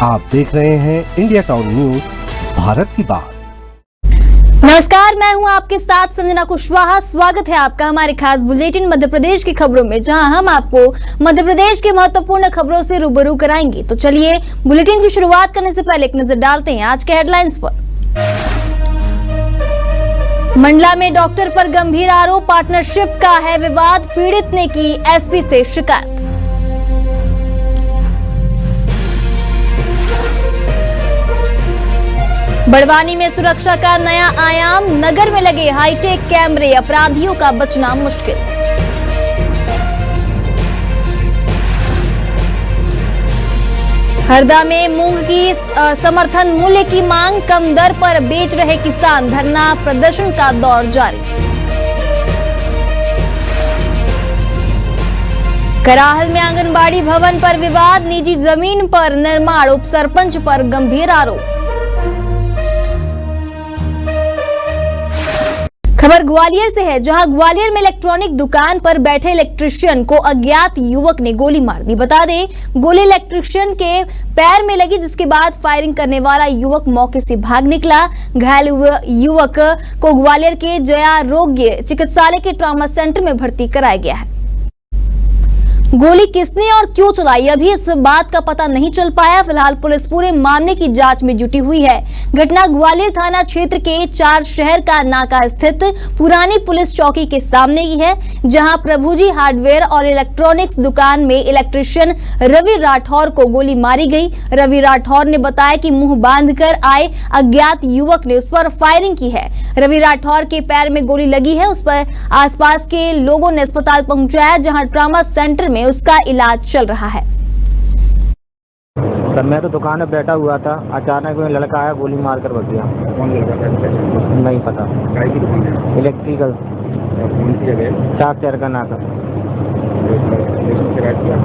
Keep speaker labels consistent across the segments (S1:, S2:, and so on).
S1: आप देख रहे हैं इंडिया टाउन न्यूज, भारत की बात।
S2: नमस्कार, मैं हूं आपके साथ संजना कुशवाहा। स्वागत है आपका हमारे खास बुलेटिन मध्य प्रदेश की खबरों में, जहां हम आपको मध्य प्रदेश की महत्वपूर्ण खबरों से रूबरू कराएंगे। तो चलिए बुलेटिन की शुरुआत करने से पहले एक नजर डालते हैं आज के हेडलाइंस पर। मंडला में डॉक्टर पर गंभीर आरोप, पार्टनरशिप का है विवाद, पीड़ित ने की एसपी से शिकायत। बड़वानी में सुरक्षा का नया आयाम, नगर में लगे हाईटेक कैमरे, अपराधियों का बचना मुश्किल। हरदा में मूंग की समर्थन मूल्य की मांग, कम दर पर बेच रहे किसान, धरना प्रदर्शन का दौर जारी। कराहल में आंगनबाड़ी भवन पर विवाद, निजी जमीन पर निर्माण, उप सरपंच पर गंभीर आरोप। खबर ग्वालियर से है, जहां ग्वालियर में इलेक्ट्रॉनिक दुकान पर बैठे इलेक्ट्रिशियन को अज्ञात युवक ने गोली मार दी। बता दें, गोली इलेक्ट्रिशियन के पैर में लगी, जिसके बाद फायरिंग करने वाला युवक मौके से भाग निकला। घायल युवक को ग्वालियर के जयारोग्य चिकित्सालय के ट्रॉमा सेंटर में भर्ती कराया गया है। गोली किसने और क्यों चलाई, अभी इस बात का पता नहीं चल पाया। फिलहाल पुलिस पूरे मामले की जांच में जुटी हुई है। घटना ग्वालियर थाना क्षेत्र के 4 शहर का नाका स्थित पुरानी पुलिस चौकी के सामने की है, जहां प्रभुजी हार्डवेयर और इलेक्ट्रॉनिक्स दुकान में इलेक्ट्रिशियन रवि राठौर को गोली मारी गई। रवि राठौर ने बताया कि मुंह बांधकर आए अज्ञात युवक ने उस पर फायरिंग की है। रवि राठौर के पैर में गोली लगी है। उस पर आसपास के लोगों ने अस्पताल पहुंचाया, जहां ट्रॉमा सेंटर में उसका इलाज चल रहा है।
S3: सर, मैं तो दुकान में बैठा हुआ था, अचानक में लड़का आया, गोली मार कर भाग गया।
S4: कौन लड़का था?
S3: नहीं पता।
S4: काय की दुकान है?
S3: इलेक्ट्रिकल।
S4: कौन सी जगह है?
S3: 4 शहर का नाका।
S4: पुलिस में शिकायत किया?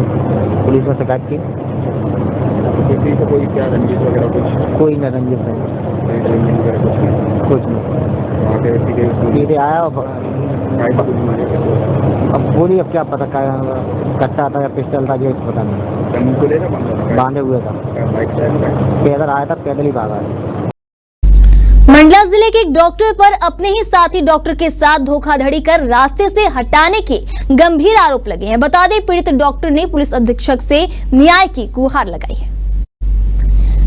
S3: पुलिस में शिकायत की।
S4: किसी को कोई क्या रंजिश वगैरह कुछ?
S3: कोई न रंजिश नहीं, कुछ नहीं।
S4: वहाँ पे
S3: सीधे आया और
S4: काय की गोली मारी?
S3: अब गोली अब क्या पता, कट्टा था या पिस्टल था, ये पता नहीं।
S4: जमीन को लेकर
S3: बांधे हुए था।
S4: बाइक से
S3: पैदल आया था, पैदल ही भागा है।
S2: मंडला जिले के एक डॉक्टर पर अपने ही साथी डॉक्टर के साथ धोखाधड़ी कर रास्ते से हटाने के गंभीर आरोप लगे हैं। बता दें, पीड़ित डॉक्टर ने पुलिस अधीक्षक से न्याय की गुहार लगाई है।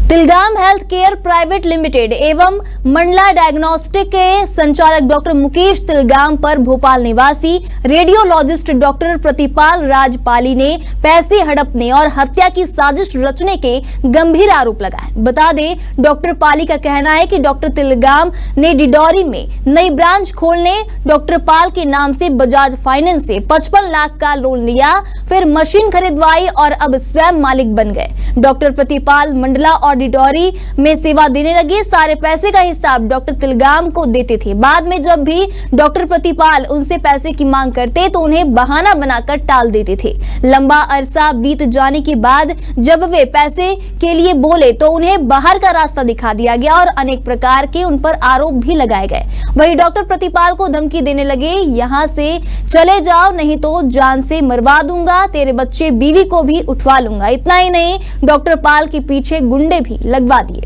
S2: तिलगाम हेल्थ केयर प्राइवेट लिमिटेड एवं मंडला डायग्नोस्टिक के संचालक डॉक्टर मुकेश तिलगाम पर भोपाल निवासी रेडियोलॉजिस्ट डॉक्टर प्रतिपाल राजपाली ने पैसे हड़पने और हत्या की साजिश रचने के गंभीर आरोप लगाए। बता दें, डॉक्टर पाली का कहना है कि डॉक्टर तिलगाम ने डिडौरी में नई ब्रांच खोलने डॉक्टर पाल के नाम से बजाज फाइनेंस से 55 लाख का लोन लिया, फिर मशीन खरीदवाई और अब स्वयं मालिक बन गए। डॉक्टर प्रतिपाल मंडला और डिडौरी में सेवा देने लगे। सारे पैसे का हिसाब डॉक्टर तिलगाम को देते थे। बाद में जब भी डॉक्टर प्रतिपाल उनसे पैसे की मांग करते तो उन्हें बहाना बनाकर टाल देते थे। लंबा अरसा बीत जाने के बाद जब वे पैसे के लिए बोले तो उन्हें बाहर का रास्ता दिखा दिया गया और अनेक प्रकार के उन पर आरोप भी लगाए गए। वही डॉक्टर प्रतिपाल को धमकी देने लगे, यहाँ से चले जाओ नहीं तो जान से मरवा दूंगा, तेरे बच्चे बीवी को भी उठवा लूंगा। इतना ही नहीं, डॉक्टर पाल के पीछे गुंडे भी लगवा दिए।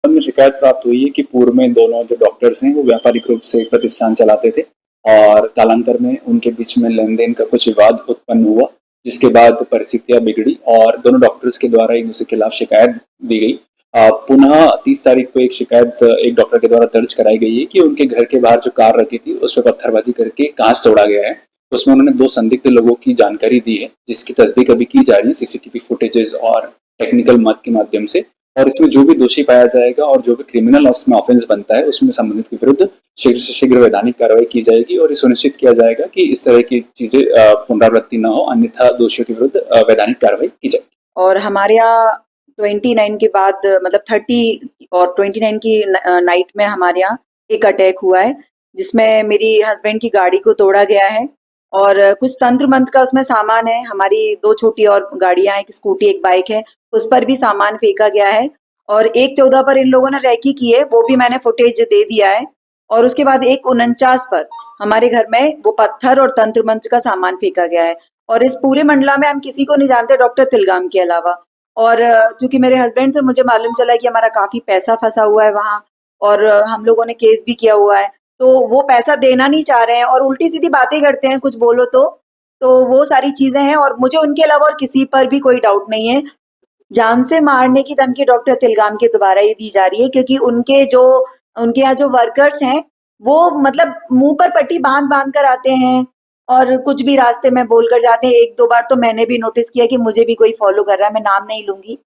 S5: में शिकायत प्राप्त हुई है कि पूर्व में दोनों जो डॉक्टर्स हैं वो व्यापारिक रूप से एक प्रतिष्ठान चलाते थे और कालांतर में उनके बीच में लेन देन का कुछ विवाद उत्पन्न हुआ, जिसके बाद परिस्थितियां बिगड़ी और दोनों डॉक्टर्स के द्वारा एक दूसरे के खिलाफ शिकायत दी गई। पुनः 30 तारीख को एक शिकायत एक डॉक्टर के द्वारा दर्ज कराई गई है कि उनके घर के बाहर जो कार रखी थी उस पर पत्थरबाजी करके कांच तोड़ा गया है। उसमें उन्होंने 2 संदिग्ध लोगों की जानकारी दी है, जिसकी तस्दीक अभी की जा रही है सीसीटीवी फुटेजेस और टेक्निकल मद के माध्यम से। और इसमें जो भी दोषी पाया जाएगा और जो भी क्रिमिनल उसमें ऑफेंस बनता है उसमें संबंधित के विरुद्ध शीघ्र से शीघ्र वैधानिक कार्रवाई की जाएगी और ये सुनिश्चित किया जाएगा कि इस तरह की चीजें पुनरावृत्ति न हो, अन्यथा दोषियों के विरुद्ध वैधानिक कार्रवाई की जाएगी।
S6: और हमारे यहाँ 29 के बाद मतलब 30 और 29 की नाइट में हमारे यहाँ एक अटैक हुआ है, जिसमें मेरी हस्बैंड की गाड़ी को तोड़ा गया है और कुछ तंत्र मंत्र का उसमें सामान है। हमारी 2 छोटी और गाड़ियां, एक स्कूटी एक बाइक है, उस पर भी सामान फेंका गया है। और 1/14 पर इन लोगों ने रैकी की है, वो भी मैंने फुटेज दे दिया है। और उसके बाद 1/49 पर हमारे घर में वो पत्थर और तंत्र मंत्र का सामान फेंका गया है। और इस पूरे मंडला में हम किसी को नहीं जानते डॉक्टर तिलगाम के अलावा। और चूंकि मेरे हस्बैंड से मुझे मालूम चला कि हमारा काफी पैसा फंसा हुआ है वहाँ, और हम लोगों ने केस भी किया हुआ है, तो वो पैसा देना नहीं चाह रहे हैं और उल्टी सीधी बातें करते हैं, कुछ बोलो तो वो सारी चीजें हैं। और मुझे उनके अलावा और किसी पर भी कोई डाउट नहीं है। जान से मारने की धमकी डॉक्टर तिलगाम के दोबारा ही दी जा रही है, क्योंकि उनके यहाँ जो वर्कर्स हैं वो मतलब मुंह पर पट्टी बांध कर आते हैं और कुछ भी रास्ते में बोलकर जाते हैं। 1-2 बार तो मैंने भी नोटिस किया कि मुझे भी कोई फॉलो कर रहा है, मैं नाम नहीं लूंगी,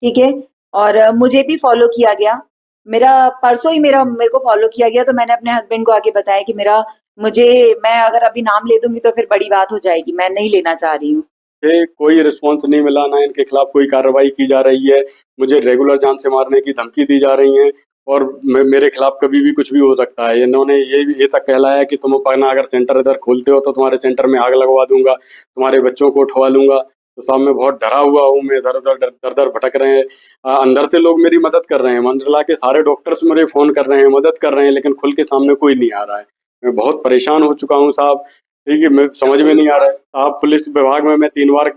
S6: ठीक है, और मुझे भी फॉलो किया गया। परसों ही मेरे को फॉलो किया गया, तो मैंने अपने हस्बैंड को आके बताया कि मैं अगर अभी नाम ले दूंगी तो फिर बड़ी बात हो जाएगी, मैं नहीं लेना चाह रही हूँ।
S7: कोई रिस्पॉन्स नहीं मिला, ना इनके खिलाफ कोई कार्रवाई की जा रही है। मुझे रेगुलर जान से मारने की धमकी दी जा रही है और मेरे खिलाफ कभी भी कुछ भी हो सकता है। इन्होंने ये तक कहलाया कि तुम अपना अगर सेंटर इधर खोलते हो तो तुम्हारे सेंटर में आग लगवा दूंगा, तुम्हारे बच्चों को उठवा लूंगा। तो साहब मैं बहुत डरा हुआ हूँ, मैं दर भटक रहे हैं। अंदर से लोग मेरी मदद कर रहे हैं, मंडला के सारे डॉक्टर्स मुझे फ़ोन कर रहे हैं, मदद कर रहे हैं, लेकिन खुल के सामने कोई नहीं आ रहा है। मैं बहुत परेशान हो चुका हूँ साहब, ठीक है, मैं समझ में नहीं आ रहा है साहब। पुलिस विभाग में मैं 3 बार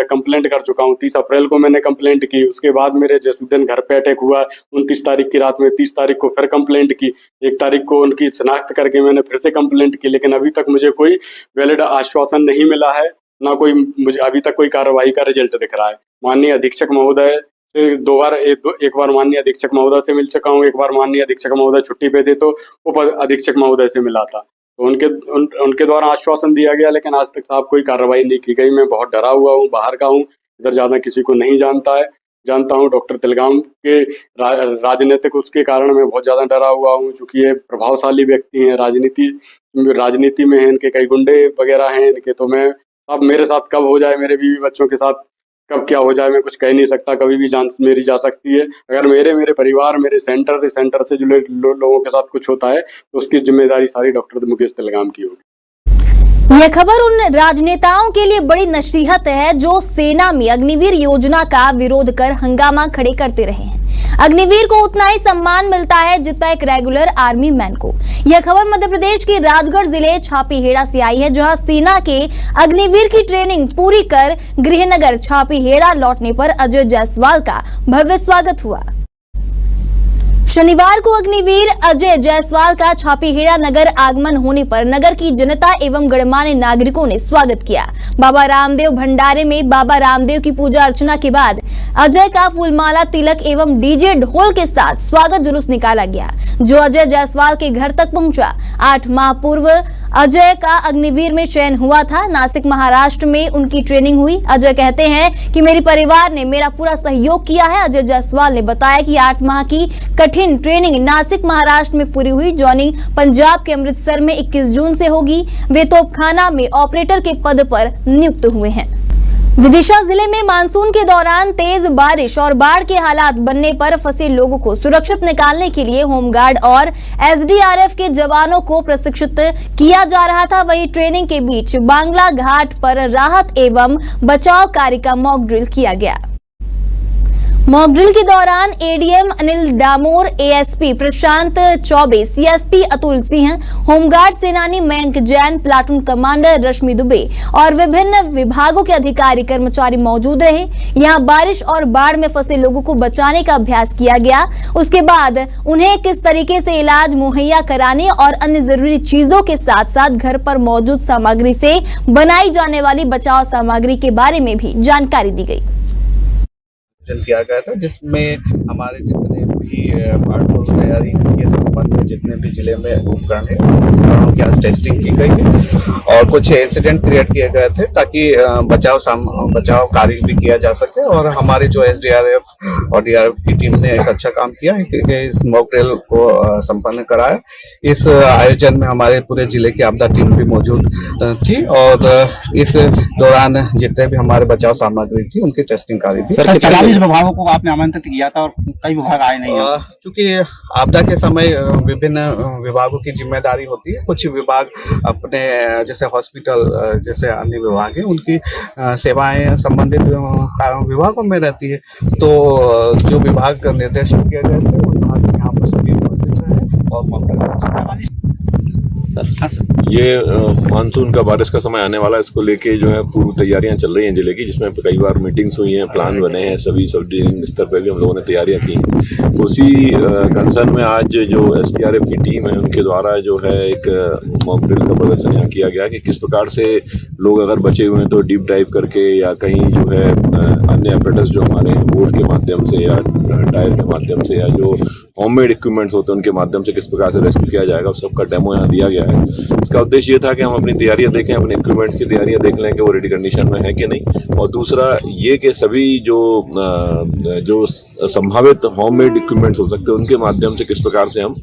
S7: कंप्लेंट कर चुका हूँ। 30 अप्रैल को मैंने कंप्लेंट की, उसके बाद मेरे जिस दिन घर पे अटैक हुआ 29 तारीख की रात में, 30 तारीख को फिर कंप्लेंट की, 1 तारीख को उनकी शिनाख्त करके मैंने फिर से कंप्लेंट की, लेकिन अभी तक मुझे कोई वैलिड आश्वासन नहीं मिला है, ना कोई मुझे अभी तक कोई कार्रवाई का रिजल्ट दिख रहा है। माननीय अधीक्षक महोदय से एक बार माननीय अधीक्षक महोदय से मिल चुका हूँ, एक बार माननीय अधीक्षक महोदय छुट्टी पे थे तो उप अधीक्षक महोदय से मिला था, तो उनके द्वारा आश्वासन दिया गया, लेकिन आज तक साहब कोई कार्रवाई नहीं की गई। मैं बहुत डरा हुआ हूँ, बाहर का हूँ, इधर ज़्यादा किसी को नहीं जानता हूँ। डॉक्टर तिलगाम के राजनीतिक उसके कारण मैं बहुत ज़्यादा डरा हुआ हूँ, चूँकि ये प्रभावशाली व्यक्ति हैं, राजनीति में हैं, इनके कई गुंडे वगैरह हैं इनके। तो मैं अब मेरे साथ कब हो जाए, मेरे बीवी बच्चों के साथ कब क्या हो जाए, मैं कुछ कह नहीं सकता, कभी भी जान मेरी जा सकती है। अगर मेरे परिवार, मेरे सेंटर से जुड़े लोगों के साथ कुछ होता है तो उसकी जिम्मेदारी सारी डॉक्टर मुकेश तिलगाम की होगी।
S2: यह खबर उन राजनेताओं के लिए बड़ी नसीहत है जो सेना में अग्निवीर योजना का विरोध कर हंगामा खड़े करते रहे हैं। अग्निवीर को उतना ही सम्मान मिलता है जितना एक रेगुलर आर्मी मैन को। यह खबर मध्य प्रदेश के राजगढ़ जिले छापीहेड़ा से आई है, जहां सेना के अग्निवीर की ट्रेनिंग पूरी कर गृहनगर छापीहेड़ा लौटने पर अजय जायसवाल का भव्य स्वागत हुआ। शनिवार को अग्निवीर अजय जायसवाल का छापीहेड़ा नगर आगमन होने पर नगर की जनता एवं गणमान्य नागरिकों ने स्वागत किया। बाबा रामदेव भंडारे में बाबा रामदेव की पूजा अर्चना के बाद अजय का फूलमाला तिलक एवं डीजे ढोल के साथ स्वागत जुलूस निकाला गया, जो अजय जायसवाल के घर तक पहुंचा। 8 माह पूर्व अजय का अग्निवीर में चयन हुआ था। नासिक महाराष्ट्र में उनकी ट्रेनिंग हुई। अजय कहते हैं कि मेरे परिवार ने मेरा पूरा सहयोग किया है। अजय जायसवाल ने बताया कि 8 माह की कठिन ट्रेनिंग नासिक महाराष्ट्र में पूरी हुई। जॉइनिंग पंजाब के अमृतसर में 21 जून से होगी। वे तोपखाना में ऑपरेटर के पद पर नियुक्त हुए हैं। विदिशा जिले में मानसून के दौरान तेज बारिश और बाढ़ के हालात बनने पर फंसे लोगों को सुरक्षित निकालने के लिए होमगार्ड और एसडीआरएफ के जवानों को प्रशिक्षित किया जा रहा था। वहीं ट्रेनिंग के बीच बांग्ला घाट पर राहत एवं बचाव कार्य का मॉक ड्रिल किया गया। मॉक ड्रिल के दौरान एडीएम अनिल डामोर, एएसपी प्रशांत चौबे, सीएसपी अतुल सिंह, होमगार्ड सेनानी मयंक जैन, प्लाटून कमांडर रश्मि दुबे और विभिन्न विभागों के अधिकारी कर्मचारी मौजूद रहे। यहां बारिश और बाढ़ में फंसे लोगों को बचाने का अभ्यास किया गया। उसके बाद उन्हें किस तरीके से इलाज मुहैया कराने और अन्य जरूरी चीजों के साथ साथ घर पर मौजूद सामग्री से बनाई जाने वाली बचाव सामग्री के बारे में भी जानकारी दी गई।
S8: किया गया था, जिसमें हमारे जितने भी बाढ़ तैयारी के संबंध में जितने भी जिले में उपकरण है उपकरणों की आज टेस्टिंग की गई है और कुछ इंसिडेंट क्रिएट किए गए थे ताकि बचाव कार्य भी किया जा सके। और हमारे जो एसडीआरएफ और डीआरएफ की टीम ने एक अच्छा काम किया है, इस मॉक ड्रिल को संपन्न कराया। इस आयोजन में हमारे पूरे जिले की आपदा टीम भी मौजूद थी और इस दौरान जितने भी हमारे बचाव सामग्री थी उनकी टेस्टिंग कार्य भी।
S9: 44 विभागों को आपने आमंत्रित किया था और कई विभाग आए नहीं।
S8: क्योंकि आपदा के समय विभिन्न विभागों की जिम्मेदारी होती है। कुछ विभाग अपने जैसे हॉस्पिटल जैसे अन्य विभाग है उनकी सेवाएं संबंधित विभागों में रहती है, तो जो विभाग निर्देशित किए गए थे उन विभाग यहाँ पर सभी उपस्थित रहे और
S9: हाँ सर।
S10: ये मानसून का बारिश का समय आने वाला है, इसको लेके जो है पूर्व तैयारियां चल रही हैं जिले की, जिसमें कई बार मीटिंग्स हुई हैं, प्लान बने हैं, सभी सब डिवीजन स्तर पर भी हम लोगों ने तैयारियां की हैं। उसी कंसर्न में आज जो SDRF की टीम है उनके द्वारा जो है एक मॉक ड्रिल का प्रदर्शन यहाँ किया गया कि किस प्रकार से लोग अगर बचे हुए हैं तो डीप डाइव करके या कहीं जो है अन्य एपरेटस जो हमारे बोट के माध्यम से या टायर के माध्यम से या जो होममेड इक्विपमेंट्स होते हैं उनके माध्यम से किस प्रकार से रेस्क्यू किया जाएगा, उस सबका डेमो यहाँ दिया गया है। इसका उद्देश्य ये था कि हम अपनी तैयारियां देखें, अपने इक्विपमेंट्स की तैयारियां देख लें कि वो रेडी कंडीशन में है कि नहीं, और दूसरा ये कि सभी जो संभावित होममेड इक्विपमेंट्स हो सकते हैं उनके माध्यम से किस प्रकार से हम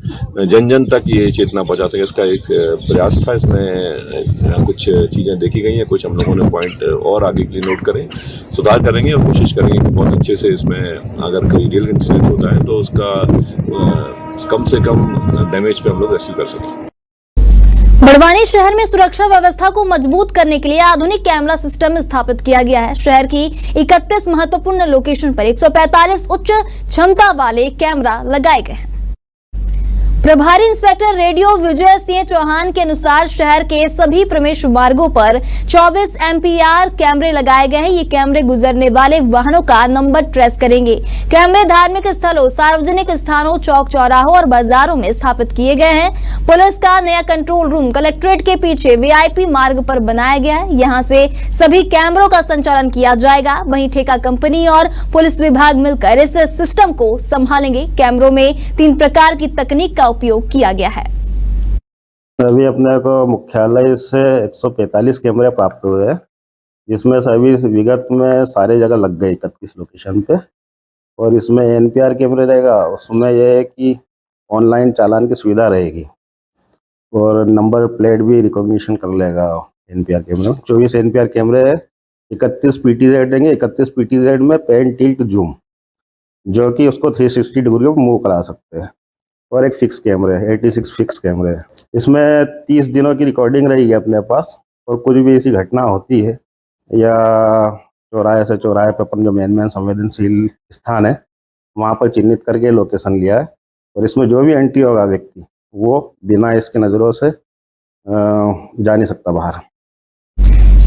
S10: जन जन तक ये चेतना पहुंचा सके, इसका एक प्रयास था। इसमें कुछ चीज़ें देखी गई हैं, कुछ हम लोगों ने पॉइंट और आगे के लिए नोट करें, सुधार करेंगे और कोशिश करेंगे कि बहुत अच्छे से इसमें अगर कोई रियल इंसिडेंट होता है तो उसका कम से कम डैमेज पे हम लोग रेस्क्यू कर सकते।
S2: बड़वानी शहर में सुरक्षा व्यवस्था को मजबूत करने के लिए आधुनिक कैमरा सिस्टम स्थापित किया गया है। शहर की 31 महत्वपूर्ण लोकेशन पर 145 उच्च क्षमता वाले कैमरा लगाए गए हैं। प्रभारी इंस्पेक्टर रेडियो विजय सिंह चौहान के अनुसार शहर के सभी प्रवेश मार्गों पर 24 MPR कैमरे लगाए गए हैं। ये कैमरे गुजरने वाले वाहनों का नंबर ट्रेस करेंगे। कैमरे धार्मिक स्थलों, सार्वजनिक स्थानों, चौक चौराहों और बाजारों में स्थापित किए गए हैं। पुलिस का नया कंट्रोल रूम कलेक्ट्रेट के पीछे VIP मार्ग पर बनाया गया है। यहाँ से सभी कैमरों का संचालन किया जाएगा। वहीं ठेका कंपनी और पुलिस विभाग मिलकर इस सिस्टम को संभालेंगे। कैमरों में 3 प्रकार की तकनीक का उपयोग किया गया है।
S11: अभी अपने को मुख्यालय से 145 कैमरे प्राप्त हुए हैं, जिसमें सभी विगत में सारे जगह लग गए 31 लोकेशन पे। और इसमें NPR कैमरे रहेगा, उसमें यह है कि ऑनलाइन चालान की सुविधा रहेगी और नंबर प्लेट भी रिकॉग्निशन कर लेगा NPR कैमरे में। 24 NPR कैमरे है, 31 PTZ रहेंगे। 31 PTZ में पेन टिल्ट जूम, जो कि उसको 360 डिग्री को मूव करा सकते हैं। और एक फिक्स कैमरे है, 86 फिक्स कैमरे है। इसमें 30 दिनों की रिकॉर्डिंग रहेगी अपने पास। और कुछ भी ऐसी घटना होती है या चौराहे से चौराहे पर अपन जो मेन संवेदनशील स्थान है वहाँ पर चिन्हित करके लोकेशन लिया है। और इसमें जो भी एंट्री होगा व्यक्ति, वो बिना इसके नज़रों से जा नहीं सकता बाहर।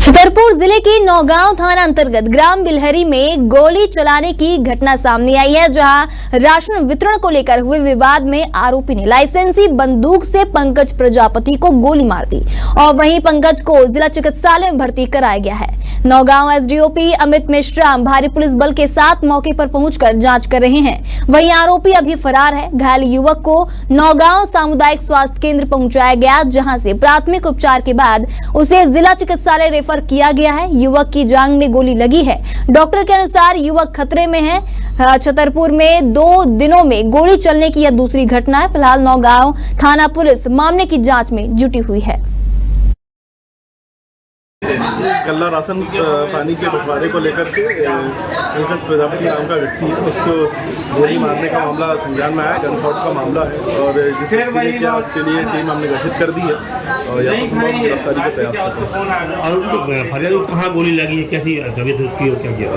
S2: छतरपुर जिले के नौगांव थाना अंतर्गत ग्राम बिलहरी में गोली चलाने की घटना सामने आई है, जहां राशन वितरण को लेकर हुए विवाद में आरोपी ने लाइसेंसी बंदूक से पंकज प्रजापति को गोली मार दी और वहीं पंकज को जिला चिकित्सालय में भर्ती कराया गया है। नौगांव SDOP अमित मिश्रा भारी पुलिस बल के साथ मौके पर पहुंचकर जांच कर रहे हैं। वहीं आरोपी अभी फरार है। घायल युवक को नौगांव सामुदायिक स्वास्थ्य केंद्र पहुंचाया गया, जहां से प्राथमिक उपचार के बाद उसे जिला चिकित्सालय रेफर किया गया है। युवक की जांघ में गोली लगी है। डॉक्टर के अनुसार युवक खतरे में है। छतरपुर में 2 दिनों में गोली चलने की यह दूसरी घटना है। फिलहाल नौगांव थाना पुलिस मामले की जांच में जुटी हुई है।
S12: गल्ला राशन पानी के बंटवारे को लेकर के पंकज प्रजापति नाम का व्यक्ति है, उसको गोली मारने का मामला संज्ञान में आया। गनशॉट का मामला है और जिसे किया उसके लिए टीम हमने गठित कर दी है और यहाँ पर गिरफ्तारी का प्रयास कर रहे हैं।
S9: फरियाद कहाँ गोली लगी है, कैसी तबीयत उसकी और क्या किया?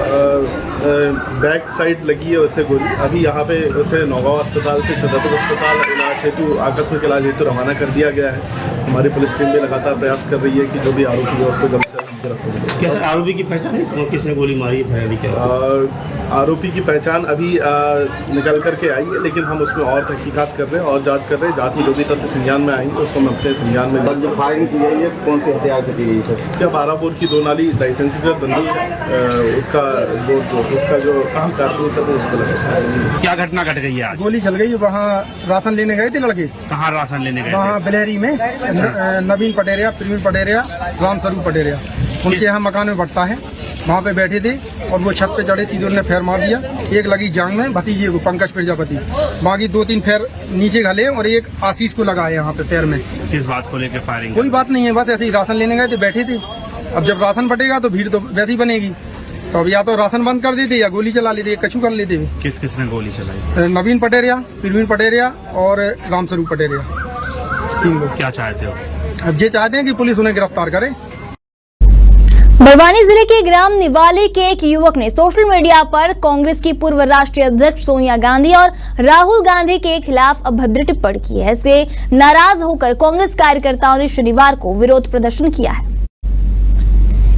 S12: बैक साइड लगी है उसे गोली। अभी यहाँ पे उसे नौगांव अस्पताल से छतरपुर अस्पताल इलाज हेतु, आकस्मिक इलाज हेतु रवाना कर दिया गया है। हमारी पुलिस टीम भी लगातार प्रयास कर रही है कि जो भी आरोपी है उसको जल्द से गिरफ्तार करें।
S9: क्या सर आरोपी की पहचान है, किसने गोली मारी है, फरियादी क्या?
S12: आरोपी की पहचान अभी निकल करके आई है, लेकिन हम उसमें और तहकीकात कर रहे हैं और जांच कर रहे हैं। जांच में जो भी तथ्य संज्ञान में आएंगे उसको हम अपने संज्ञान में।
S4: सर, जो फायरिंग की गई है कौन से हथियार से की गई है?
S12: क्या 12 बोर की 2 नाली लाइसेंसीकृत बंदूक है, उसका जो कारतूस है वो उसको लगा।
S9: क्या घटना घट गई है आज?
S13: गोली चल गई। वहाँ राशन लेने गए थे लड़के।
S9: कहाँ राशन लेने गए?
S13: वहाँ बिलहरी में नवीन पटेरिया, प्रवीण पटेरिया, राम स्वरूप पटेरिया, उनके यहाँ मकान में बढ़ता है। वहाँ पे बैठे थे और वो छत पे चढ़े, सीधे उन्होंने फेर मार दिया। एक लगी जांग में भतीजे को, पंकज प्रजापति, बाकी 2-3 फेर नीचे घले और एक आशीष को लगा है यहाँ पे पैर में।
S9: किस बात को लेकर फायरिंग?
S13: कोई बात नहीं है, बस ऐसे ही राशन लेने गए थे, बैठे थे। अब जब राशन बटेगा तो भीड़ तो वैसे ही बनेगी, तो अब या तो राशन बंद कर देते या गोली चला लेते, कछु कर लेते।
S9: किस किसने गोली चलाई?
S13: नवीन पटेरिया, प्रवीण पटेरिया और राम स्वरूप पटेरिया, 3 लोग।
S9: क्या चाहते हो?
S13: अब ये चाहते हैं कि पुलिस उन्हें गिरफ्तार करे।
S2: बड़वानी जिले के ग्राम निवाली के एक युवक ने सोशल मीडिया पर कांग्रेस की पूर्व राष्ट्रीय अध्यक्ष सोनिया गांधी और राहुल गांधी के खिलाफ अभद्र टिप्पणी की है। इससे नाराज होकर कांग्रेस कार्यकर्ताओं ने शनिवार को विरोध प्रदर्शन किया है।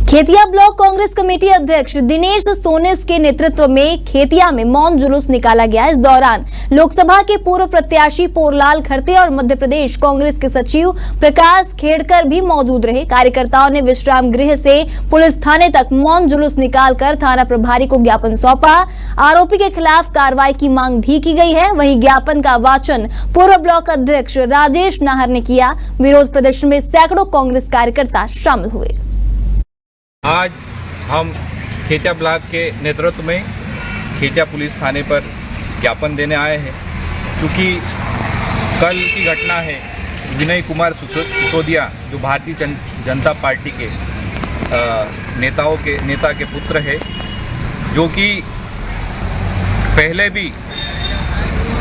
S2: खेतिया ब्लॉक कांग्रेस कमेटी अध्यक्ष दिनेश सोनेस के नेतृत्व में खेतिया में मौन जुलूस निकाला गया। इस दौरान लोकसभा के पूर्व प्रत्याशी पोरलाल खरते और मध्य प्रदेश कांग्रेस के सचिव प्रकाश खेड़कर भी मौजूद रहे। कार्यकर्ताओं ने विश्राम गृह से पुलिस थाने तक मौन जुलूस निकालकर थाना प्रभारी को ज्ञापन सौंपा। आरोपी के खिलाफ कार्रवाई की मांग भी की गई है। वहीं ज्ञापन का वाचन पूर्व ब्लॉक अध्यक्ष राजेश नाहर ने किया। विरोध प्रदर्शन में सैकड़ों कांग्रेस कार्यकर्ता शामिल हुए।
S14: आज हम खेतिया ब्लॉक के नेतृत्व में खेतिया पुलिस थाने पर ज्ञापन देने आए हैं, क्योंकि कल की घटना है। विनय कुमार सिसोदिया जो भारतीय जनता पार्टी के नेता के पुत्र है, जो कि पहले भी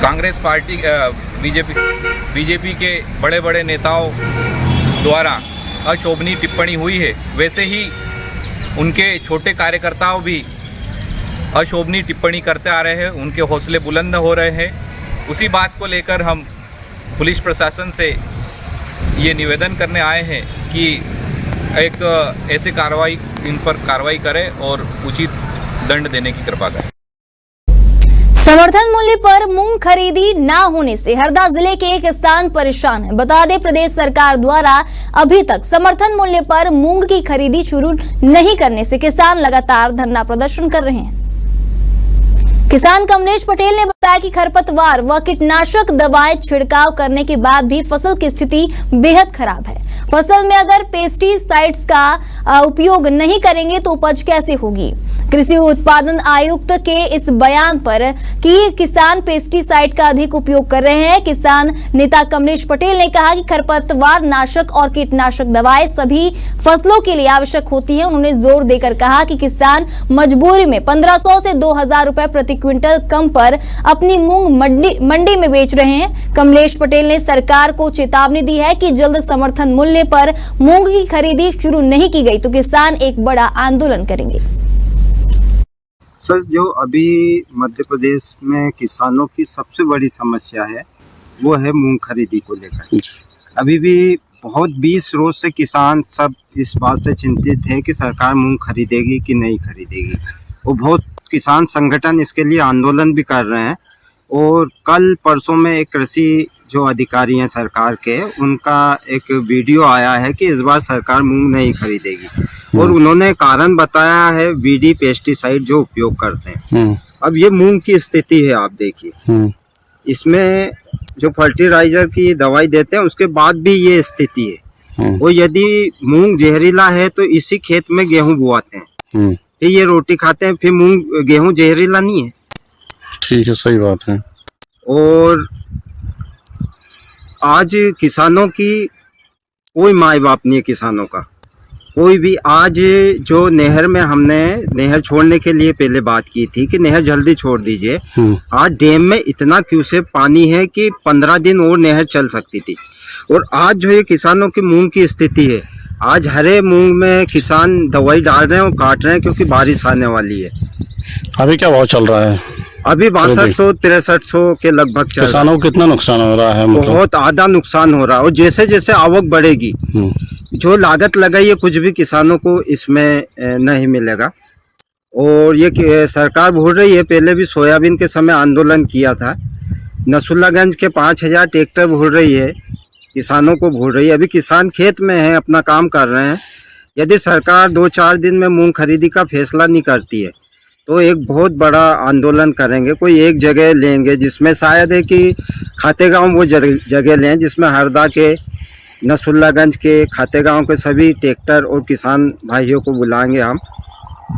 S14: कांग्रेस पार्टी बीजेपी के बड़े बड़े नेताओं द्वारा अशोभनीय टिप्पणी हुई है, वैसे ही उनके छोटे कार्यकर्ताओं भी अशोभनीय टिप्पणी करते आ रहे हैं। उनके हौसले बुलंद हो रहे हैं। उसी बात को लेकर हम पुलिस प्रशासन से ये निवेदन करने आए हैं कि एक ऐसे इन पर कार्रवाई करें और उचित दंड देने की कृपा करें।
S2: समर्थन मूल्य पर मूंग खरीदी ना होने से हरदा जिले के एक किसान परेशान है। बता दें, प्रदेश सरकार द्वारा अभी तक समर्थन मूल्य पर मूंग की खरीदी शुरू नहीं करने से किसान लगातार धरना प्रदर्शन कर रहे हैं। किसान कमलेश पटेल ने बताया कि खरपतवार व कीटनाशक दवाएं छिड़काव करने के बाद भी फसल की स्थिति बेहद खराब है। फसल में अगर पेस्टिसाइड्स का उपयोग नहीं करेंगे तो उपज कैसे होगी। कृषि उत्पादन आयुक्त के इस बयान पर कि किसान पेस्टिसाइड का अधिक उपयोग कर रहे हैं। किसान नेता कमलेश पटेल ने कहा कि खरपतवार नाशक और कीटनाशक दवाएं सभी फसलों के लिए आवश्यक होती हैं। उन्होंने जोर देकर कहा कि किसान मजबूरी में 1500 से 2000 रुपए प्रति क्विंटल कम पर अपनी मूंग मंडी में बेच रहे हैं। कमलेश पटेल ने सरकार को चेतावनी दी है कि जल्द समर्थन मूल्य पर मूंग की खरीदी शुरू नहीं की गई तो किसान एक बड़ा आंदोलन करेंगे।
S15: सर, जो अभी मध्य प्रदेश में किसानों की सबसे बड़ी समस्या है वो है मूंग खरीदी को लेकर। अभी भी बहुत 20 रोज से किसान सब इस बात से चिंतित है कि सरकार मूंग खरीदेगी कि नहीं खरीदेगी। वो बहुत किसान संगठन इसके लिए आंदोलन भी कर रहे हैं। और कल परसों में एक कृषि जो अधिकारी हैं सरकार के, उनका एक वीडियो आया है कि इस बार सरकार मूंग नहीं खरीदेगी और उन्होंने कारण बताया है बीडी पेस्टिसाइड जो उपयोग करते हैं। अब ये मूंग की स्थिति है, आप देखिए, इसमें जो फर्टिलाइजर की दवाई देते हैं उसके बाद भी ये स्थिति है। और यदि मूंग जहरीला है तो इसी खेत में गेहूं बुआते हैं, फिर ये रोटी खाते हैं, फिर गेहूं जहरीला नहीं है।
S16: ठीक है, सही बात है।
S15: और आज किसानों की कोई माई बाप नहीं है, किसानों का कोई भी। आज जो नहर में हमने नहर छोड़ने के लिए पहले बात की थी कि नहर जल्दी छोड़ दीजिए, आज डैम में इतना क्यूसेक पानी है कि 15 दिन और नहर चल सकती थी। और आज जो ये किसानों की मूंग की स्थिति है, आज हरे मूंग में किसान दवाई डाल रहे हैं और काट रहे हैं क्योंकि बारिश आने वाली है।
S16: अभी क्या भाव चल रहा है?
S15: अभी 6200-6300 के लगभग चल रहा है।
S16: किसानों को कितना नुकसान हो रहा है?
S15: बहुत आधा नुकसान हो रहा है। और जैसे जैसे आवक बढ़ेगी, जो लागत लगाई है कुछ भी किसानों को इसमें नहीं मिलेगा। और ये सरकार भूल रही है। पहले भी सोयाबीन के समय आंदोलन किया था। नसुल्लागंज के 5000 ट्रैक्टर भूल रही है, किसानों को भूल रही है। अभी किसान खेत में है, अपना काम कर रहे हैं। यदि सरकार 2-4 दिन में मूंग खरीदी का फैसला नहीं करती है तो एक बहुत बड़ा आंदोलन करेंगे। कोई एक जगह लेंगे जिसमें शायद है कि खातेगांव वो जगह लें जिसमें हरदा के, नसुल्लागंज के, खातेगांव के सभी ट्रैक्टर और किसान भाइयों को बुलाएंगे हम।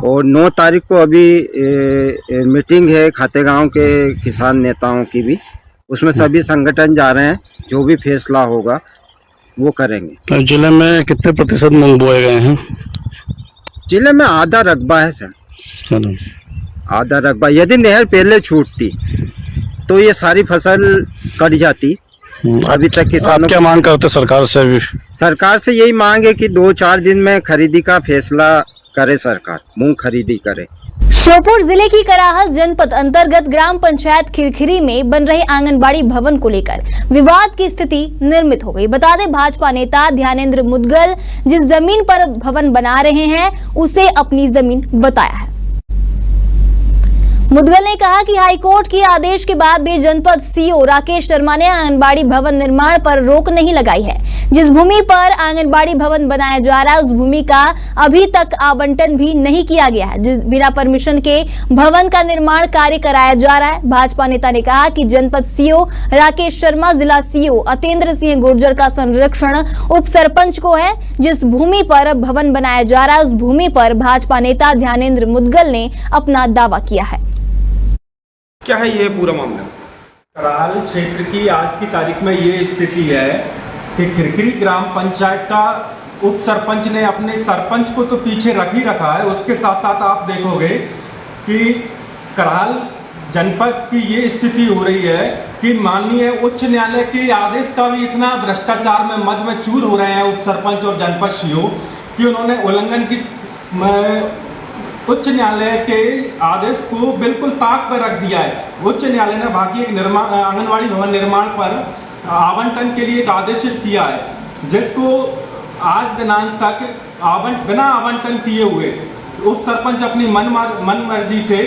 S15: और 9 तारीख को अभी मीटिंग है खातेगांव के किसान नेताओं की भी, उसमें सभी संगठन जा रहे हैं। जो भी फैसला होगा वो करेंगे।
S16: जिले में कितने प्रतिशत मूंग बोए गए हैं?
S15: जिले में आधा रकबा है सर, आधा रकबा। यदि नहर पहले छूटती तो ये सारी फसल कट जाती। अभी तक किसानों
S16: क्या मांग करते सरकार से? भी
S15: सरकार से यही मांग है कि 2-4 दिन में खरीदी का फैसला करे सरकार, मूंग खरीदी करे।
S2: श्योपुर जिले की कराहल जनपद अंतर्गत ग्राम पंचायत खिरखिरी में बन रहे आंगनबाड़ी भवन को लेकर विवाद की स्थिति निर्मित हो गई। बता दें, भाजपा नेता ध्यानेंद्र मुदगल जिस जमीन पर भवन बना रहे हैं उसे अपनी जमीन बताया है। मुदगल ने कहा कि हाईकोर्ट के आदेश के बाद भी जनपद सीओ राकेश शर्मा ने आंगनबाड़ी भवन निर्माण पर रोक नहीं लगाई है। जिस भूमि पर आंगनबाड़ी भवन बनाया जा रहा है उस भूमि का अभी तक आवंटन भी नहीं किया गया है। बिना परमिशन के भवन का निर्माण कार्य कराया जा रहा है। भाजपा नेता ने कहा कि जनपद सीओ राकेश शर्मा जिला सीओ अतेंद्र सिंह गुर्जर का संरक्षण उप सरपंच को है। जिस भूमि पर भवन बनाया जा रहा है उस भूमि पर भाजपा नेता ध्यानेंद्र मुदगल ने अपना दावा किया है।
S17: क्या है ये पूरा मामला? कराहल क्षेत्र की आज की तारीख में ये स्थिति है कि खिरखिरी ग्राम पंचायत का उप सरपंच ने अपने सरपंच को तो पीछे रख ही रखा है, उसके साथ साथ आप देखोगे कि कराहल जनपद की ये स्थिति हो रही है कि माननीय उच्च न्यायालय के आदेश का भी इतना भ्रष्टाचार में मद में चूर हो रहे हैं उप सरपंच और जनपद सीओ कि उन्होंने उल्लंघन की उच्च न्यायालय के आदेश को बिल्कुल ताक पर रख दिया है। उच्च न्यायालय ने बाकी एक आंगनबाड़ी भवन निर्माण पर आवंटन के लिए एक आदेश किया है, जिसको आज दिनांक तक बिना आवंटन किए हुए उप सरपंच अपनी मन मर्जी से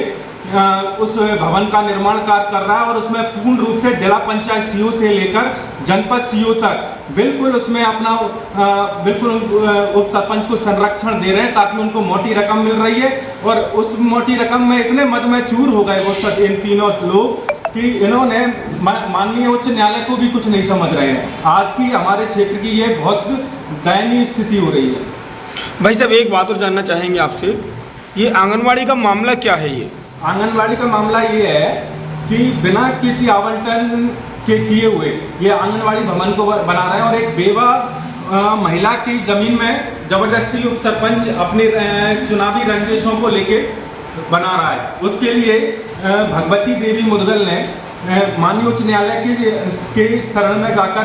S17: उस भवन का निर्माण कार्य कर रहा है और उसमें पूर्ण रूप से जिला पंचायत सीओ से लेकर जनपद सीओ तक बिल्कुल उसमें अपना बिल्कुल उप सरपंच को संरक्षण दे रहे हैं ताकि उनको मोटी रकम मिल रही है। और उस मोटी रकम में इतने मद में चूर हो गए वो सब इन तीनों लोग कि इन्होंने माननीय उच्च न्यायालय को भी कुछ नहीं समझ रहे हैं। आज की हमारे क्षेत्र की ये बहुत दयनीय स्थिति हो रही है। भाई साहब, एक बात और जानना चाहेंगे आपसे, ये आंगनबाड़ी का मामला क्या है? ये आंगनबाड़ी का मामला ये है कि बिना किसी आवंटन के किए हुए ये आंगनबाड़ी भवन को बना रहे हैं और एक बेवा महिला की जमीन में जबरदस्ती उप सरपंच अपने चुनावी रंजिशों को लेके बना रहा है। उसके लिए भगवती देवी मुदगल ने माननीय उच्च न्यायालय के शरण में जाकर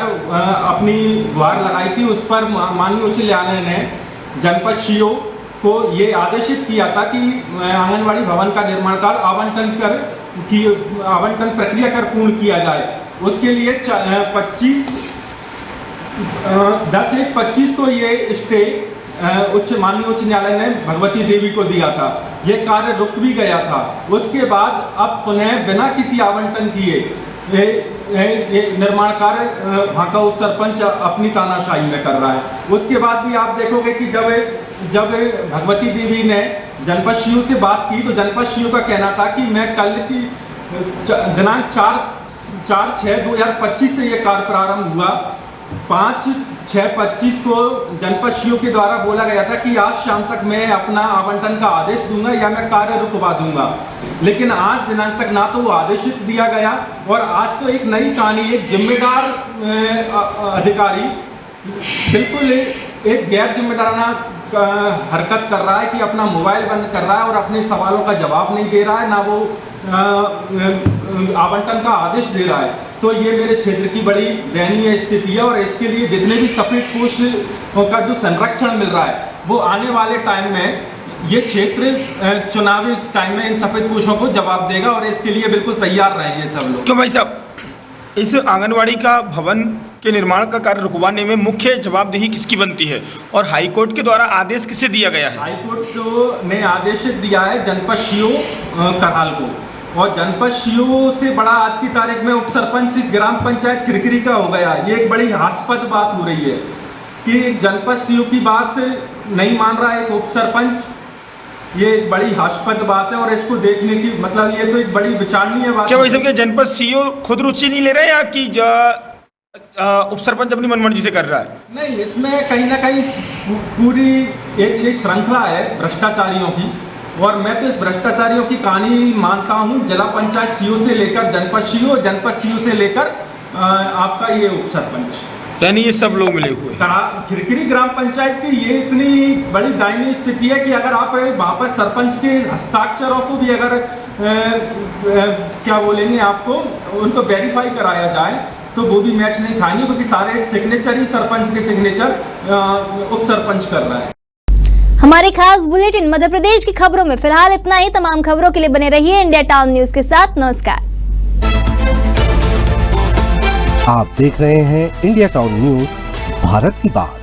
S17: अपनी गुहार लगाई थी। उस पर माननीय उच्च न्यायालय ने जनपद सीओ को ये आदेशित किया था कि आंगनबाड़ी भवन का निर्माण कार्य आवंटन प्रक्रिया कर पूर्ण किया जाए। उसके लिए 10/1/25 को ये स्टे माननीय उच्च न्यायालय ने भगवती देवी को दिया था। ये कार्य रुक भी गया था। उसके बाद अब पुनः बिना किसी आवंटन किए ये निर्माण कार्य वहाँ का उप सरपंच अपनी तानाशाही में कर रहा है। उसके बाद भी आप देखोगे कि जब भगवती देवी ने जनपद सीओ से बात की तो जनपद सीओ का कहना था कि मैं कल की दिनांक 4/6/2025 से ये कार्य प्रारंभ हुआ। 5/6/25 को जनपद सीओ के द्वारा बोला गया था कि आज शाम तक मैं अपना आवंटन का आदेश दूंगा या मैं कार्य रुकवा दूंगा, लेकिन आज दिनांक तक ना तो वो आदेशित दिया गया और आज तो एक नई कहानी, एक जिम्मेदार अधिकारी बिल्कुल एक गैर जिम्मेदाराना हरकत कर रहा है कि अपना मोबाइल बंद कर रहा है और अपने सवालों का जवाब नहीं दे रहा है, ना वो आवंटन का आदेश दे रहा है। तो ये मेरे क्षेत्र की बड़ी दयनीय स्थिति है और इसके लिए जितने भी सफेद पोश का जो संरक्षण मिल रहा है वो आने वाले टाइम में ये क्षेत्र चुनावी टाइम में इन सफेद पोशों को जवाब देगा और इसके लिए बिल्कुल तैयार रहे ये सब लोग। क्यों भाई साहब, इस आंगनबाड़ी का भवन के निर्माण का कार्य रुकवाने में मुख्य जवाबदेही किसकी बनती है और हाईकोर्ट के द्वारा आदेश किसे दिया गया है? हाईकोर्ट ने आदेश दिया है जनपद सीओ कराहल को, और जनपद सीओ से बड़ा आज की तारीख में उप सरपंच ग्राम पंचायत खिरखिरी का हो गया। ये एक बड़ी हास्यास्पद बात हो रही है कि जनपद सीओ की बात नहीं मान रहा है एक उप सरपंच। ये एक बड़ी हास्यास्पद बात है और इसको देखने की मतलब ये तो एक बड़ी विचारणीय बात है। क्या वैसे जनपद सीओ खुद रुचि नहीं ले रहे या कि उप सरपंच अपनी मनमर्जी से कर रहा है? नहीं, इसमें कहीं ना कहीं पूरी एक श्रृंखला है भ्रष्टाचारियों की और मैं तो इस भ्रष्टाचारियों की कहानी मानता हूँ। जिला पंचायत सीओ से लेकर जनपद सीओ से लेकर आपका ये उप सरपंच, यानी ये सब लोग मिले हुए। खिरखिरी ग्राम पंचायत की ये इतनी बड़ी दयनीय स्थिति है कि अगर आप वहाँ पर सरपंच के हस्ताक्षरों को भी अगर क्या बोलेंगे आपको उनको वेरीफाई कराया जाए तो वो भी मैच नहीं खाएंगे, क्योंकि सारे सिग्नेचर ही सरपंच के सिग्नेचर उप सरपंच कर रहा है।
S2: हमारे खास बुलेटिन मध्य प्रदेश की खबरों में फिलहाल इतना ही। तमाम खबरों के लिए बने रहिए इंडिया टाउन न्यूज के साथ। नमस्कार।
S1: आप देख रहे हैं इंडिया टाउन न्यूज, भारत की बात।